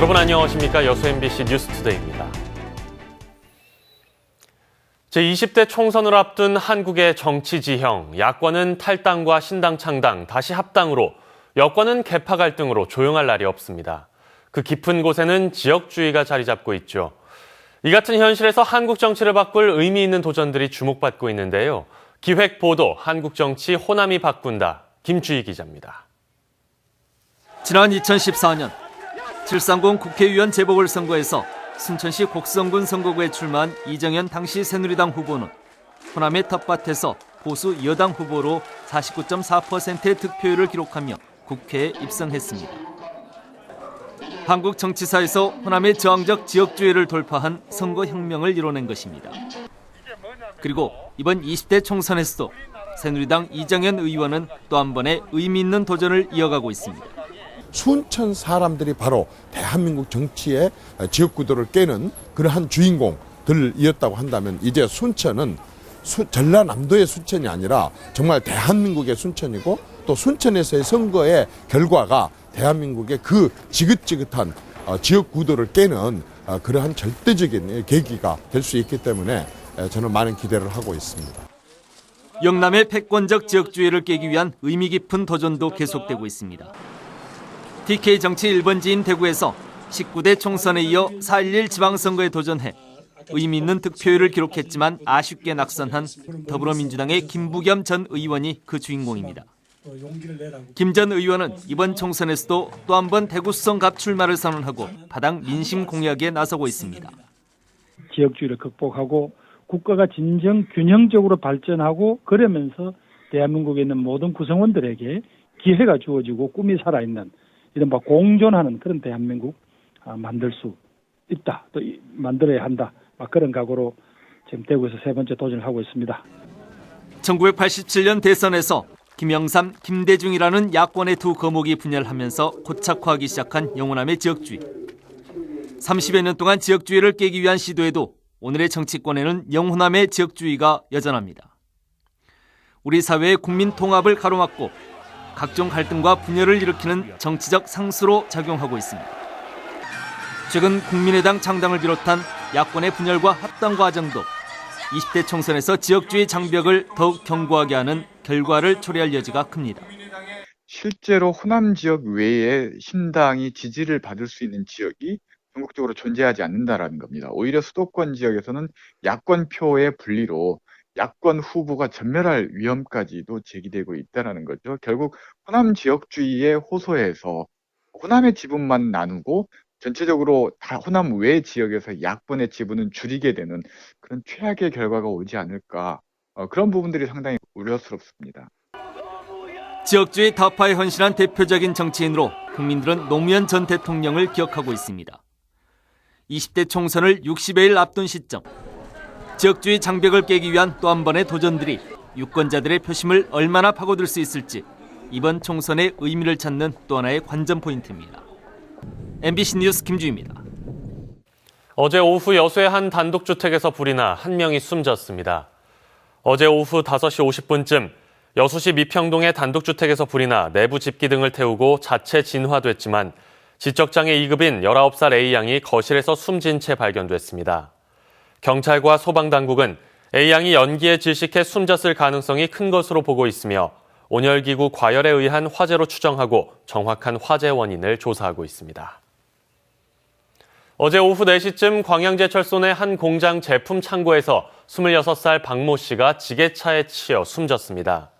여러분 안녕하십니까? 여수 MBC 뉴스투데이입니다. 제20대 총선을 앞둔 한국의 정치 지형, 야권은 탈당과 신당 창당, 다시 합당으로, 여권은 개파 갈등으로 조용할 날이 없습니다. 그 깊은 곳에는 지역주의가 자리 잡고 있죠. 이 같은 현실에서 한국 정치를 바꿀 의미 있는 도전들이 주목받고 있는데요. 기획 보도, 한국 정치 호남이 바꾼다. 김주희 기자입니다. 지난 2014년 730 국회의원 재보궐선거에서 순천시 곡성군 선거구에 출마한 이정현 당시 새누리당 후보는 호남의 텃밭에서 보수 여당 후보로 49.4%의 득표율을 기록하며 국회에 입성했습니다. 한국 정치사에서 호남의 저항적 지역주의를 돌파한 선거혁명을 이뤄낸 것입니다. 그리고 이번 20대 총선에서도 새누리당 이정현 의원은 또 한 번의 의미 있는 도전을 이어가고 있습니다. 순천 사람들이 바로 대한민국 정치의 지역구도를 깨는 그러한 주인공들이었다고 한다면 이제 순천은 전라남도의 순천이 아니라 정말 대한민국의 순천이고 또 순천에서의 선거의 결과가 대한민국의 그 지긋지긋한 지역구도를 깨는 그러한 절대적인 계기가 될 수 있기 때문에 저는 많은 기대를 하고 있습니다. 영남의 패권적 지역주의를 깨기 위한 의미 깊은 도전도 계속되고 있습니다. TK 정치 1번지인 대구에서 19대 총선에 이어 4.11 지방선거에 도전해 의미 있는 득표율을 기록했지만 아쉽게 낙선한 더불어민주당의 김부겸 전 의원이 그 주인공입니다. 김 전 의원은 이번 총선에서도 또 한 번 대구수성 갑 출마를 선언하고 바닥 민심 공약에 나서고 있습니다. 지역주의를 극복하고 국가가 진정 균형적으로 발전하고 그러면서 대한민국에 있는 모든 구성원들에게 기회가 주어지고 꿈이 살아있는 이른바 공존하는 그런 대한민국 만들 수 있다. 또 만들어야 한다. 그런 각오로 지금 대구에서 세 번째 도전을 하고 있습니다. 1987년 대선에서 김영삼, 김대중이라는 야권의 두 거목이 분열하면서 고착화하기 시작한 영호남의 지역주의. 30여 년 동안 지역주의를 깨기 위한 시도에도 오늘의 정치권에는 영호남의 지역주의가 여전합니다. 우리 사회의 국민 통합을 가로막고 각종 갈등과 분열을 일으키는 정치적 상수로 작용하고 있습니다. 최근 국민의당 창당을 비롯한 야권의 분열과 합당 과정도 20대 총선에서 지역주의 장벽을 더욱 견고하게 하는 결과를 초래할 여지가 큽니다. 실제로 호남 지역 외에 신당이 지지를 받을 수 있는 지역이 전국적으로 존재하지 않는다라는 겁니다. 오히려 수도권 지역에서는 야권 표의 분리로 야권 후보가 전멸할 위험까지도 제기되고 있다는 거죠. 결국 호남 지역주의에 호소해서 호남의 지분만 나누고 전체적으로 다 호남 외 지역에서 야권의 지분은 줄이게 되는 그런 최악의 결과가 오지 않을까. 그런 부분들이 상당히 우려스럽습니다. 지역주의 타파에 헌신한 대표적인 정치인으로 국민들은 노무현 전 대통령을 기억하고 있습니다. 20대 총선을 60여일 앞둔 시점. 지역주의 장벽을 깨기 위한 또 한 번의 도전들이 유권자들의 표심을 얼마나 파고들 수 있을지 이번 총선의 의미를 찾는 또 하나의 관전 포인트입니다. MBC 뉴스 김주희입니다. 어제 오후 여수의 한 단독주택에서 불이 나 한 명이 숨졌습니다. 어제 오후 5시 50분쯤 여수시 미평동의 단독주택에서 불이 나 내부 집기 등을 태우고 자체 진화됐지만 지적장애 2급인 19살 A양이 거실에서 숨진 채 발견됐습니다. 경찰과 소방당국은 A양이 연기에 질식해 숨졌을 가능성이 큰 것으로 보고 있으며 온열기구 과열에 의한 화재로 추정하고 정확한 화재 원인을 조사하고 있습니다. 어제 오후 4시쯤 광양제철소 내 한 공장 제품 창고에서 26살 박모 씨가 지게차에 치여 숨졌습니다.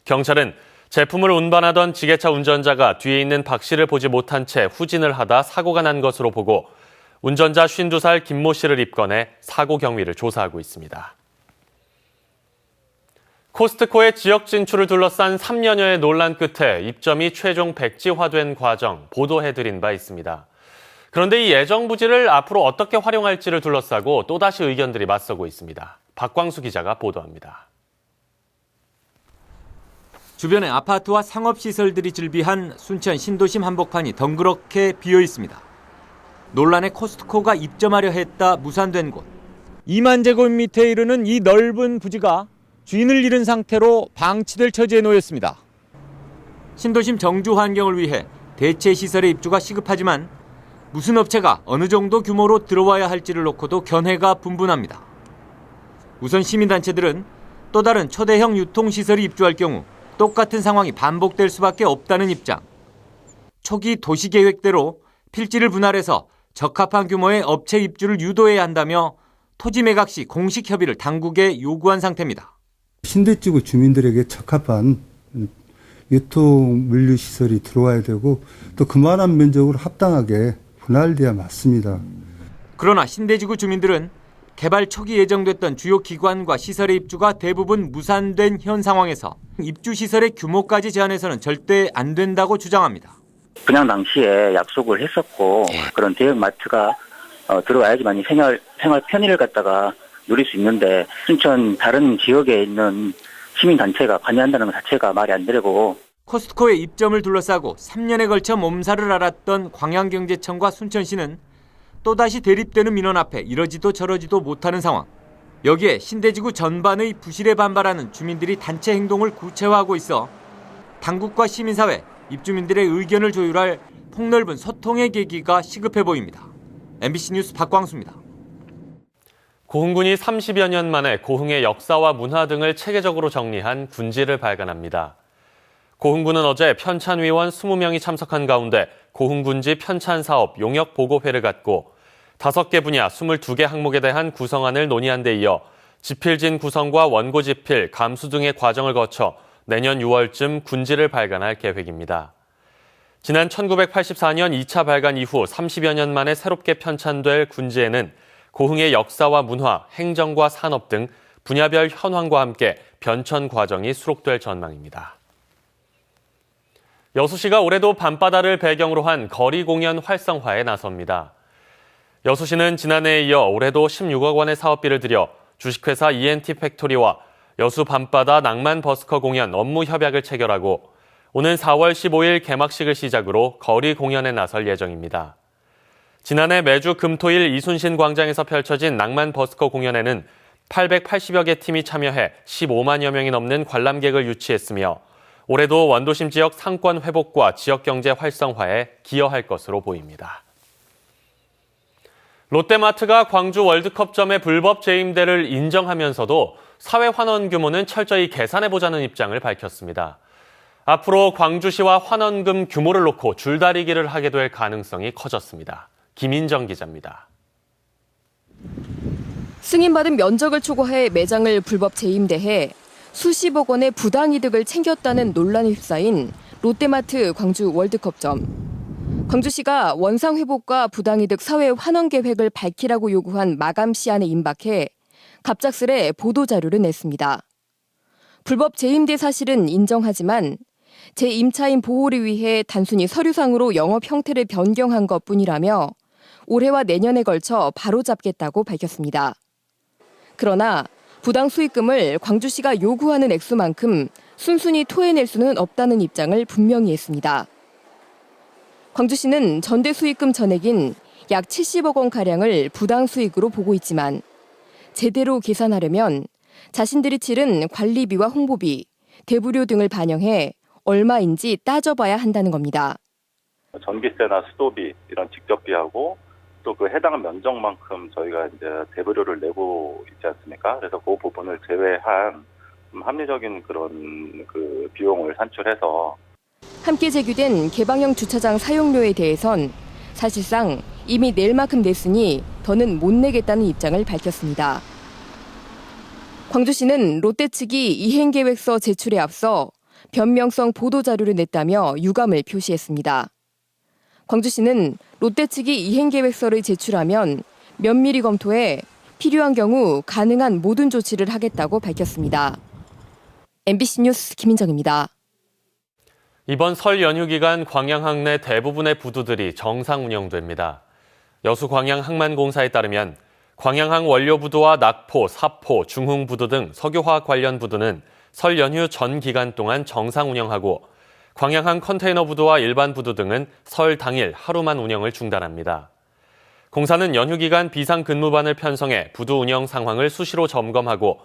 경찰은 제품을 운반하던 지게차 운전자가 뒤에 있는 박 씨를 보지 못한 채 후진을 하다 사고가 난 것으로 보고 운전자 52살 김모 씨를 입건해 사고 경위를 조사하고 있습니다. 코스트코의 지역 진출을 둘러싼 3년여의 논란 끝에 입점이 최종 백지화된 과정 보도해드린 바 있습니다. 그런데 이 예정 부지를 앞으로 어떻게 활용할지를 둘러싸고 또다시 의견들이 맞서고 있습니다. 박광수 기자가 보도합니다. 주변에 아파트와 상업시설들이 즐비한 순천 신도심 한복판이 덩그렇게 비어 있습니다. 논란의 코스트코가 입점하려 했다 무산된 곳. 2만 제곱미터에 이르는 이 넓은 부지가 주인을 잃은 상태로 방치될 처지에 놓였습니다. 신도심 정주 환경을 위해 대체 시설의 입주가 시급하지만 무슨 업체가 어느 정도 규모로 들어와야 할지를 놓고도 견해가 분분합니다. 우선 시민단체들은 또 다른 초대형 유통시설이 입주할 경우 똑같은 상황이 반복될 수밖에 없다는 입장. 초기 도시계획대로 필지를 분할해서 적합한 규모의 업체 입주를 유도해야 한다며 토지 매각 시 공식 협의를 당국에 요구한 상태입니다. 신대지구 주민들에게 적합한 유통 물류 시설이 들어와야 되고 또 그만한 면적으로 합당하게 분할돼야 맞습니다. 그러나 신대지구 주민들은 개발 초기 예정됐던 주요 기관과 시설의 입주가 대부분 무산된 현 상황에서 입주 시설의 규모까지 제한해서는 절대 안 된다고 주장합니다. 분양 당시에 약속을 했었고 그런 대형마트가 들어와야지만 생활 편의를 갖다가 누릴 수 있는데 순천 다른 지역에 있는 시민단체가 관여한다는 것 자체가 말이 안 되고 코스트코의 입점을 둘러싸고 3년에 걸쳐 몸살을 앓았던 광양경제청과 순천시는 또다시 대립되는 민원 앞에 이러지도 저러지도 못하는 상황. 여기에 신대지구 전반의 부실에 반발하는 주민들이 단체 행동을 구체화하고 있어 당국과 시민사회, 입주민들의 의견을 조율할 폭넓은 소통의 계기가 시급해 보입니다. MBC 뉴스 박광수입니다. 고흥군이 30여 년 만에 고흥의 역사와 문화 등을 체계적으로 정리한 군지를 발간합니다. 고흥군은 어제 편찬위원 20명이 참석한 가운데 고흥군지 편찬사업 용역보고회를 갖고 5개 분야 22개 항목에 대한 구성안을 논의한 데 이어 지필진 구성과 원고지필, 감수 등의 과정을 거쳐 내년 6월쯤 군지를 발간할 계획입니다. 지난 1984년 2차 발간 이후 30여 년 만에 새롭게 편찬될 군지에는 고흥의 역사와 문화, 행정과 산업 등 분야별 현황과 함께 변천 과정이 수록될 전망입니다. 여수시가 올해도 밤바다를 배경으로 한 거리 공연 활성화에 나섭니다. 여수시는 지난해에 이어 올해도 16억 원의 사업비를 들여 주식회사 ENT 팩토리와 여수 밤바다 낭만 버스커 공연 업무 협약을 체결하고 오는 4월 15일 개막식을 시작으로 거리 공연에 나설 예정입니다. 지난해 매주 금토일 이순신 광장에서 펼쳐진 낭만 버스커 공연에는 880여 개 팀이 참여해 15만여 명이 넘는 관람객을 유치했으며 올해도 원도심 지역 상권 회복과 지역 경제 활성화에 기여할 것으로 보입니다. 롯데마트가 광주 월드컵점의 불법 재임대를 인정하면서도 사회 환원 규모는 철저히 계산해보자는 입장을 밝혔습니다. 앞으로 광주시와 환원금 규모를 놓고 줄다리기를 하게 될 가능성이 커졌습니다. 김인정 기자입니다. 승인받은 면적을 초과해 매장을 불법 재임대해 수십억 원의 부당이득을 챙겼다는 논란에 휩싸인 롯데마트 광주 월드컵점. 광주시가 원상회복과 부당이득 사회 환원 계획을 밝히라고 요구한 마감 시한에 임박해 갑작스레 보도자료를 냈습니다. 불법 재임대 사실은 인정하지만 재임차인 보호를 위해 단순히 서류상으로 영업 형태를 변경한 것뿐이라며 올해와 내년에 걸쳐 바로잡겠다고 밝혔습니다. 그러나 부당 수익금을 광주시가 요구하는 액수만큼 순순히 토해낼 수는 없다는 입장을 분명히 했습니다. 광주시는 전대 수익금 전액인 약 70억 원가량을 부당 수익으로 보고 있지만 제대로 계산하려면 자신들이 치른 관리비와 홍보비, 대부료 등을 반영해 얼마인지 따져봐야 한다는 겁니다. 전기세나 수도비 이런 직접비하고 또 그 해당 면적만큼 저희가 이제 대부료를 내고 있지 않습니까? 그래서 그 부분을 제외한 합리적인 그런 그 비용을 산출해서 함께 제기된 개방형 주차장 사용료에 대해선 사실상 이미 낼 만큼 냈으니 더는 못 내겠다는 입장을 밝혔습니다. 광주시는 롯데 측이 이행계획서 제출에 앞서 변명성 보도자료를 냈다며 유감을 표시했습니다. 광주시는 롯데 측이 이행계획서를 제출하면 면밀히 검토해 필요한 경우 가능한 모든 조치를 하겠다고 밝혔습니다. MBC 뉴스 김인정입니다. 이번 설 연휴 기간 광양항 내 대부분의 부두들이 정상 운영됩니다. 여수 광양항만공사에 따르면 광양항 원료부두와 낙포, 사포, 중흥부두 등 석유화학 관련 부두는 설 연휴 전 기간 동안 정상 운영하고 광양항 컨테이너 부두와 일반 부두 등은 설 당일 하루만 운영을 중단합니다. 공사는 연휴 기간 비상근무반을 편성해 부두 운영 상황을 수시로 점검하고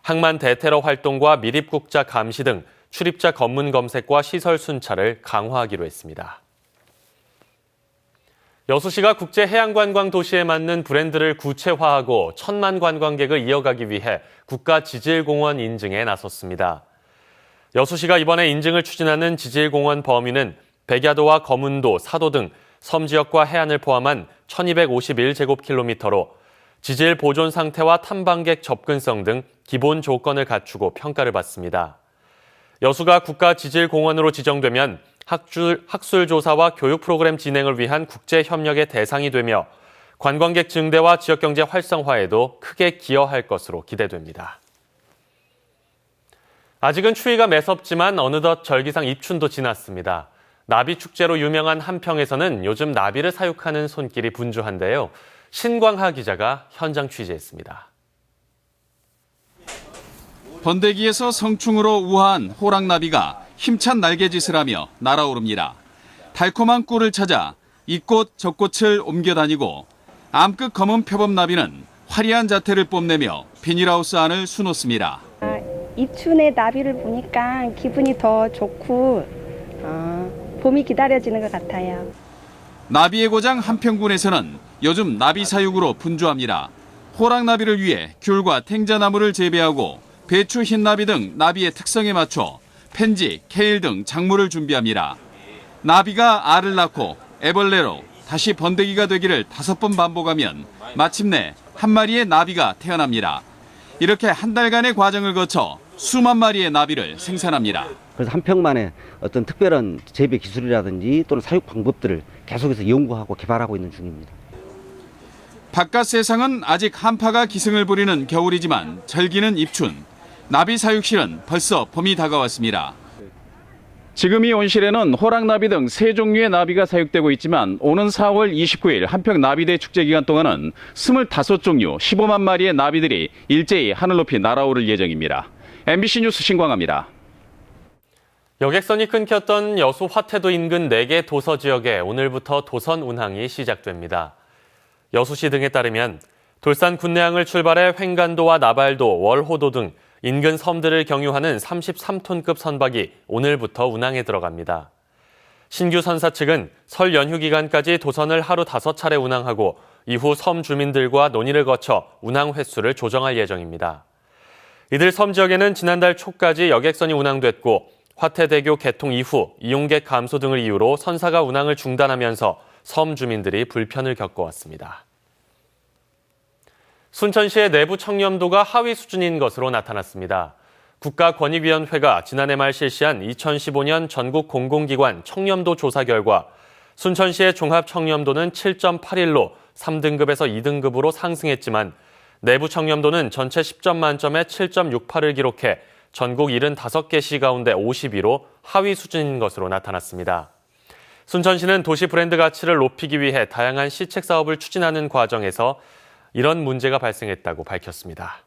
항만 대테러 활동과 밀입국자 감시 등 출입자 검문 검색과 시설 순찰을 강화하기로 했습니다. 여수시가 국제해양관광 도시에 맞는 브랜드를 구체화하고 1,000만 관광객을 이어가기 위해 국가지질공원 인증에 나섰습니다. 여수시가 이번에 인증을 추진하는 지질공원 범위는 백야도와 거문도, 사도 등 섬 지역과 해안을 포함한 1,251제곱킬로미터로 지질 보존 상태와 탐방객 접근성 등 기본 조건을 갖추고 평가를 받습니다. 여수가 국가지질공원으로 지정되면 학술 조사와 교육 프로그램 진행을 위한 국제 협력의 대상이 되며 관광객 증대와 지역경제 활성화에도 크게 기여할 것으로 기대됩니다. 아직은 추위가 매섭지만 어느덧 절기상 입춘도 지났습니다. 나비 축제로 유명한 한평에서는 요즘 나비를 사육하는 손길이 분주한데요. 신광하 기자가 현장 취재했습니다. 번데기에서 성충으로 우아한 호랑나비가 힘찬 날개짓을 하며 날아오릅니다. 달콤한 꿀을 찾아 이꽃 저꽃을 옮겨다니고 암끝 검은 표범나비는 화려한 자태를 뽐내며 비닐하우스 안을 수놓습니다. 입춘의 나비를 보니까 기분이 더 좋고 봄이 기다려지는 것 같아요. 나비의 고장 한평군에서는 요즘 나비 사육으로 분주합니다. 호랑나비를 위해 귤과 탱자나무를 재배하고 배추, 흰나비 등 나비의 특성에 맞춰 펜지, 케일 등 작물을 준비합니다. 나비가 알을 낳고 애벌레로 다시 번데기가 되기를 5번 반복하면 마침내 한 마리의 나비가 태어납니다. 이렇게 한 달간의 과정을 거쳐 수만 마리의 나비를 생산합니다. 그래서 한평만의 어떤 특별한 재배 기술이라든지 또는 사육 방법들을 계속해서 연구하고 개발하고 있는 중입니다. 바깥 세상은 아직 한파가 기승을 부리는 겨울이지만 절기는 입춘. 나비 사육실은 벌써 봄이 다가왔습니다. 지금 이 온실에는 호랑나비 등 3종류의 나비가 사육되고 있지만 오는 4월 29일 한평 나비대 축제 기간 동안은 25종류 15만 마리의 나비들이 일제히 하늘 높이 날아오를 예정입니다. MBC 뉴스 신광하입니다. 여객선이 끊겼던 여수 화태도 인근 4개 도서 지역에 오늘부터 도선 운항이 시작됩니다. 여수시 등에 따르면 돌산 군내항을 출발해 횡간도와 나발도, 월호도 등 인근 섬들을 경유하는 33톤급 선박이 오늘부터 운항에 들어갑니다. 신규 선사 측은 설 연휴 기간까지 도선을 하루 5차례 운항하고 이후 섬 주민들과 논의를 거쳐 운항 횟수를 조정할 예정입니다. 이들 섬 지역에는 지난달 초까지 여객선이 운항됐고 화태대교 개통 이후 이용객 감소 등을 이유로 선사가 운항을 중단하면서 섬 주민들이 불편을 겪어왔습니다. 순천시의 내부 청렴도가 하위 수준인 것으로 나타났습니다. 국가권익위원회가 지난해 말 실시한 2015년 전국 공공기관 청렴도 조사 결과 순천시의 종합 청렴도는 7.81로 3등급에서 2등급으로 상승했지만 내부 청렴도는 전체 10점 만점에 7.68을 기록해 전국 75개 시 가운데 50위로 하위 수준인 것으로 나타났습니다. 순천시는 도시 브랜드 가치를 높이기 위해 다양한 시책 사업을 추진하는 과정에서 이런 문제가 발생했다고 밝혔습니다.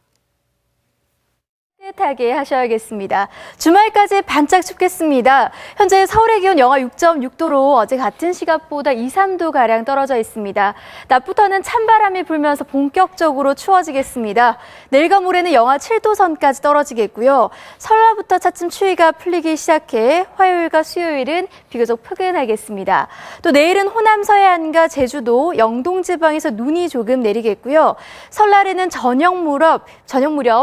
따뜻하게 하셔야겠습니다. 주말까지 반짝 춥겠습니다. 현재 서울의 기온 영하 6.6도로 어제 같은 시각보다 2, 3도가량 떨어져 있습니다. 낮부터는 찬바람이 불면서 본격적으로 추워지겠습니다. 내일과 모레는 영하 7도 선까지 떨어지겠고요. 설날부터 차츰 추위가 풀리기 시작해 화요일과 수요일은 비교적 포근하겠습니다. 또 내일은 호남 서해안과 제주도, 영동 지방에서 눈이 조금 내리겠고요. 설날에는 저녁 무렵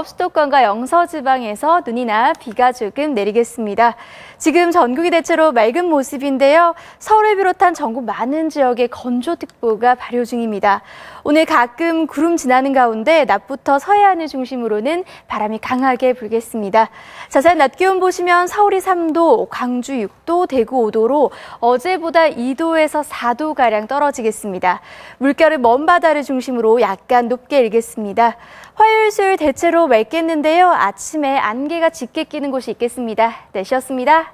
수도권과 영서 지방에서 눈이나 비가 조금 내리겠습니다. 지금 전국이 대체로 맑은 모습인데요. 서울을 비롯한 전국 많은 지역에 건조특보가 발효 중입니다. 오늘 가끔 구름 지나는 가운데 낮부터 서해안을 중심으로는 바람이 강하게 불겠습니다. 자세한 낮 기온 보시면 서울이 3도, 광주 6도, 대구 5도로 어제보다 2도에서 4도가량 떨어지겠습니다. 물결은 먼 바다를 중심으로 약간 높게 일겠습니다. 화요일, 수요일 대체로 맑겠는데요. 아침에 안개가 짙게 끼는 곳이 있겠습니다. 날씨였습니다.